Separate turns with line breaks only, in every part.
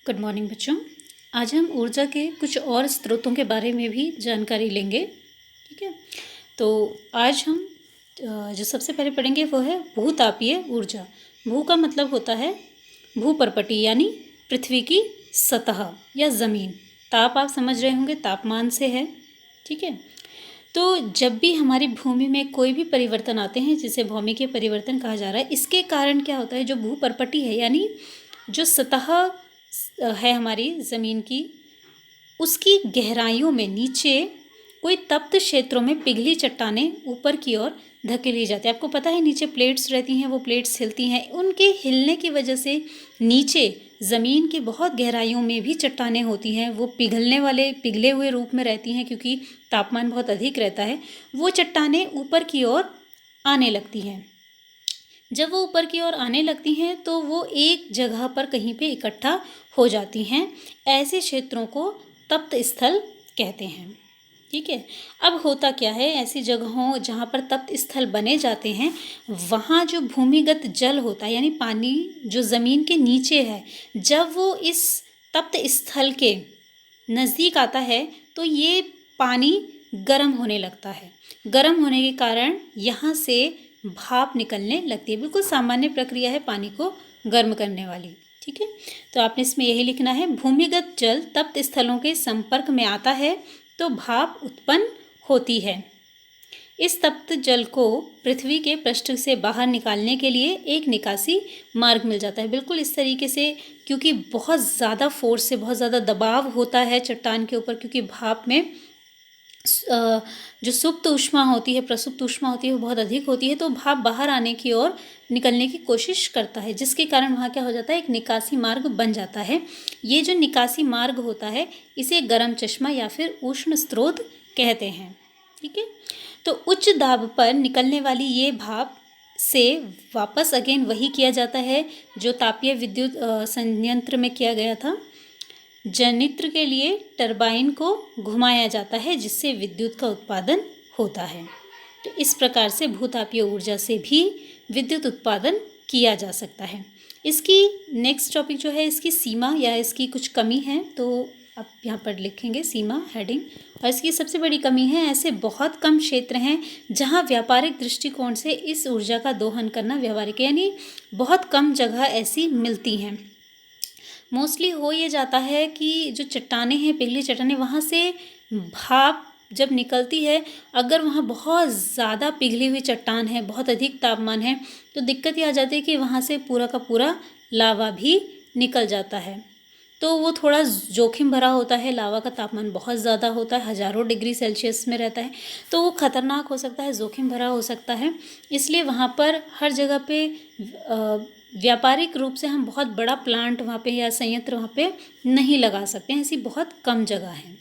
Good morning बच्चों। आज हम ऊर्जा के कुछ और स्रोतों के बारे में भी जानकारी लेंगे। ठीक है, तो आज हम जो सबसे पहले पढ़ेंगे वो है भूतापीय ऊर्जा। भू का मतलब होता है भूपर्पटी यानी पृथ्वी की सतह या ज़मीन। ताप आप समझ रहे होंगे, तापमान से है। ठीक है, तो जब भी हमारी भूमि में कोई भी परिवर्तन आते हैं जिसे भौमिकीय परिवर्तन कहा जा रहा है, इसके कारण क्या होता है, जो भूपर्पटी है यानी जो सतह है हमारी ज़मीन की, उसकी गहराइयों में नीचे कोई तप्त क्षेत्रों में पिघली चट्टानें ऊपर की ओर धकेली जाती है। आपको पता है नीचे प्लेट्स रहती हैं, वो प्लेट्स हिलती हैं, उनके हिलने की वजह से नीचे ज़मीन की बहुत गहराइयों में भी चट्टानें होती हैं। वो पिघले हुए रूप में रहती हैं क्योंकि तापमान बहुत अधिक रहता है। वो चट्टानें ऊपर की ओर आने लगती हैं। जब वो ऊपर की ओर आने लगती हैं तो वो एक जगह पर कहीं पे इकट्ठा हो जाती हैं। ऐसे क्षेत्रों को तप्त स्थल कहते हैं। ठीक है, अब होता क्या है, ऐसी जगहों जहाँ पर तप्त स्थल बने जाते हैं, वहाँ जो भूमिगत जल होता है यानी पानी जो ज़मीन के नीचे है, जब वो इस तप्त स्थल के नज़दीक आता है तो ये पानी गर्म होने लगता है। गर्म होने के कारण यहाँ से भाप निकलने लगती है। बिल्कुल सामान्य प्रक्रिया है पानी को गर्म करने वाली। ठीक है, तो आपने इसमें यही लिखना है, भूमिगत जल तप्त स्थलों के संपर्क में आता है तो भाप उत्पन्न होती है। इस तप्त जल को पृथ्वी के पृष्ठ से बाहर निकालने के लिए एक निकासी मार्ग मिल जाता है। बिल्कुल इस तरीके से, क्योंकि बहुत ज़्यादा फोर्स से बहुत ज़्यादा दबाव होता है चट्टान के ऊपर, क्योंकि भाप में जो सुप्त ऊष्मा होती है, प्रसुप्त ऊष्मा होती है, वो बहुत अधिक होती है, तो भाप बाहर आने की ओर निकलने की कोशिश करता है, जिसके कारण वहाँ क्या हो जाता है, एक निकासी मार्ग बन जाता है। ये जो निकासी मार्ग होता है इसे गर्म चश्मा या फिर उष्ण स्रोत कहते हैं। ठीक है, तो उच्च दाब पर निकलने वाली ये भाप से वापस अगेन वही किया जाता है जो तापीय विद्युत संयंत्र में किया गया था। जनित्र के लिए टरबाइन को घुमाया जाता है जिससे विद्युत का उत्पादन होता है। तो इस प्रकार से भूतापीय ऊर्जा से भी विद्युत उत्पादन किया जा सकता है। इसकी नेक्स्ट टॉपिक जो है, इसकी सीमा या इसकी कुछ कमी है, तो आप यहाँ पर लिखेंगे सीमा हेडिंग। और इसकी सबसे बड़ी कमी है, ऐसे बहुत कम क्षेत्र हैं जहाँ व्यापारिक दृष्टिकोण से इस ऊर्जा का दोहन करना व्यावहारिक है, यानी बहुत कम जगह ऐसी मिलती हैं। मोस्टली हो ये जाता है कि जो चट्टानें हैं, पिघली चट्टानें, वहाँ से भाप जब निकलती है, अगर वहाँ बहुत ज़्यादा पिघली हुई चट्टान है, बहुत अधिक तापमान है, तो दिक्कत ये आ जाती है कि वहाँ से पूरा का पूरा लावा भी निकल जाता है। तो वो थोड़ा जोखिम भरा होता है। लावा का तापमान बहुत ज़्यादा होता है, हज़ारों डिग्री सेल्सियस में रहता है, तो वो खतरनाक हो सकता है, जोखिम भरा हो सकता है। इसलिए वहाँ पर हर जगह पे व्यापारिक रूप से हम बहुत बड़ा प्लांट वहाँ पे या संयंत्र वहाँ पे नहीं लगा सकते हैं, ऐसी बहुत कम जगह है।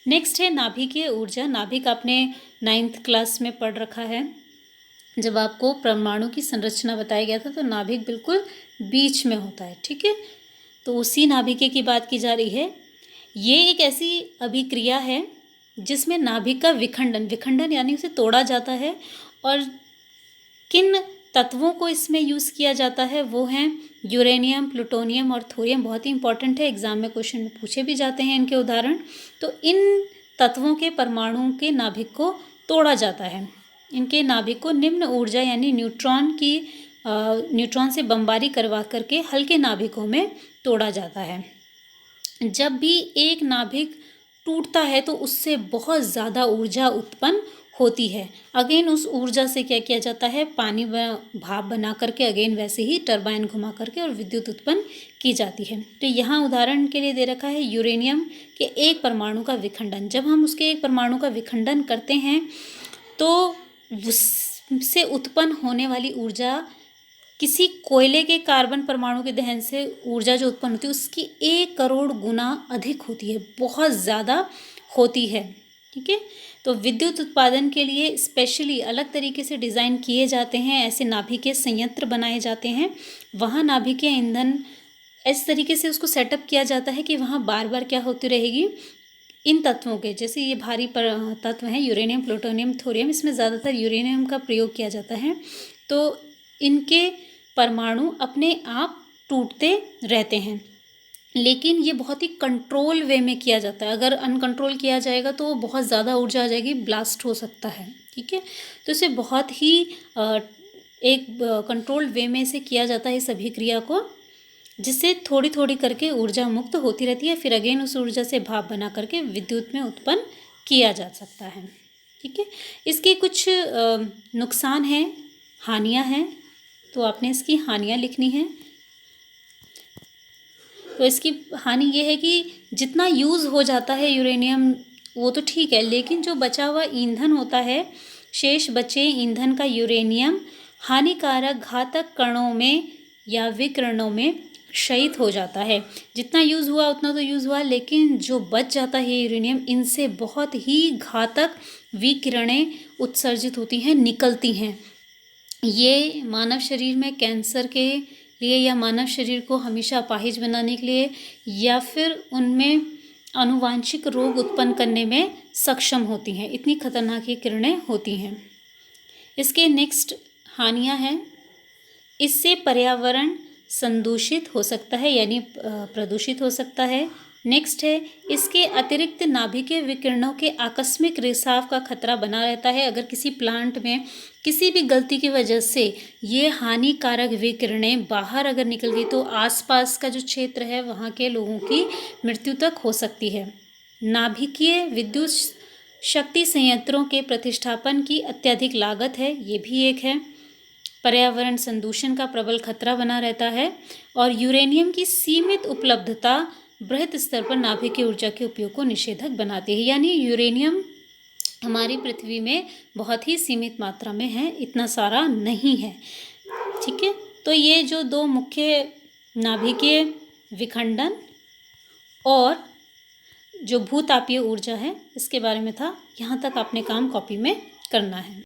नेक्स्ट है नाभिकीय ऊर्जा। नाभिक आपने 9th क्लास में पढ़ रखा है, जब आपको परमाणु की संरचना बताया गया था, तो नाभिक बिल्कुल बीच में होता है। ठीक है, तो उसी नाभिकीय की बात की जा रही है। ये एक ऐसी अभिक्रिया है जिसमें नाभिक का विखंडन यानी उसे तोड़ा जाता है। और किन तत्वों को इसमें यूज़ किया जाता है वो हैं यूरेनियम, प्लूटोनियम और थोरियम। बहुत ही इंपॉर्टेंट है, एग्जाम में क्वेश्चन में पूछे भी जाते हैं इनके उदाहरण। तो इन तत्वों के परमाणुओं के नाभिक को तोड़ा जाता है। इनके नाभिक को निम्न ऊर्जा यानी न्यूट्रॉन से बमबारी करवा करके हल्के नाभिकों में तोड़ा जाता है। जब भी एक नाभिक टूटता है तो उससे बहुत ज़्यादा ऊर्जा उत्पन्न होती है। अगेन उस ऊर्जा से क्या किया जाता है, पानी भाप बना करके अगेन वैसे ही टरबाइन घुमा करके और विद्युत उत्पन्न की जाती है। तो यहाँ उदाहरण के लिए दे रखा है यूरेनियम के एक परमाणु का विखंडन। जब हम उसके एक परमाणु का विखंडन करते हैं तो उससे उत्पन्न होने वाली ऊर्जा किसी कोयले के कार्बन परमाणु के दहन से ऊर्जा जो उत्पन्न होती है उसकी 1 करोड़ गुना अधिक होती है, बहुत ज़्यादा होती है। ठीक है, तो विद्युत उत्पादन के लिए स्पेशली अलग तरीके से डिज़ाइन किए जाते हैं, ऐसे नाभिकीय संयंत्र बनाए जाते हैं। वहाँ नाभिकीय ईंधन इस तरीके से उसको सेटअप किया जाता है कि वहाँ बार बार क्या होती रहेगी, इन तत्वों के, जैसे ये भारी तत्व हैं यूरेनियम, प्लूटोनियम, थोरियम, इसमें ज़्यादातर यूरेनियम का प्रयोग किया जाता है। तो इनके परमाणु अपने आप टूटते रहते हैं। लेकिन ये बहुत ही कंट्रोल वे में किया जाता है। अगर अनकंट्रोल किया जाएगा तो बहुत ज़्यादा ऊर्जा आ जाएगी, ब्लास्ट हो सकता है। ठीक है, तो इसे बहुत ही एक कंट्रोल्ड वे में से किया जाता है इस अभिक्रिया को, जिससे थोड़ी थोड़ी करके ऊर्जा मुक्त होती रहती है। फिर अगेन उस ऊर्जा से भाप बना करके विद्युत में उत्पन्न किया जा सकता है। ठीक है, इसके कुछ नुकसान हैं, हानियां हैं, तो आपने इसकी हानियां लिखनी है। तो इसकी हानि ये है कि जितना यूज़ हो जाता है यूरेनियम वो तो ठीक है, लेकिन जो बचा हुआ ईंधन होता है, शेष बचे ईंधन का यूरेनियम हानिकारक घातक कणों में या विकिरणों में क्षयित हो जाता है। जितना यूज़ हुआ उतना तो यूज़ हुआ, लेकिन जो बच जाता है यूरेनियम, इनसे बहुत ही घातक विकिरणें उत्सर्जित होती हैं, निकलती हैं। ये मानव शरीर में कैंसर के लिए या मानव शरीर को हमेशा अपाहिज बनाने के लिए या फिर उनमें आनुवांशिक रोग उत्पन्न करने में सक्षम होती हैं। इतनी खतरनाक ये किरणें होती हैं। इसके नेक्स्ट हानियां हैं, इससे पर्यावरण संदूषित हो सकता है, यानी प्रदूषित हो सकता है। नेक्स्ट है, इसके अतिरिक्त नाभिकीय विकिरणों के आकस्मिक रिसाव का खतरा बना रहता है। अगर किसी प्लांट में किसी भी गलती की वजह से ये हानिकारक विकिरणें बाहर अगर निकल गई तो आसपास का जो क्षेत्र है वहाँ के लोगों की मृत्यु तक हो सकती है। नाभिकीय विद्युत शक्ति संयंत्रों के प्रतिष्ठापन की अत्यधिक लागत है, ये भी एक है। पर्यावरण संदूषण का प्रबल खतरा बना रहता है। और यूरेनियम की सीमित उपलब्धता बृहत स्तर पर नाभिकीय ऊर्जा के उपयोग को निषेधक बनाती है। यानी यूरेनियम हमारी पृथ्वी में बहुत ही सीमित मात्रा में है, इतना सारा नहीं है। ठीक है, तो ये जो दो मुख्य नाभिकीय विखंडन और जो भूतापीय ऊर्जा है इसके बारे में था। यहाँ तक आपने काम कॉपी में करना है।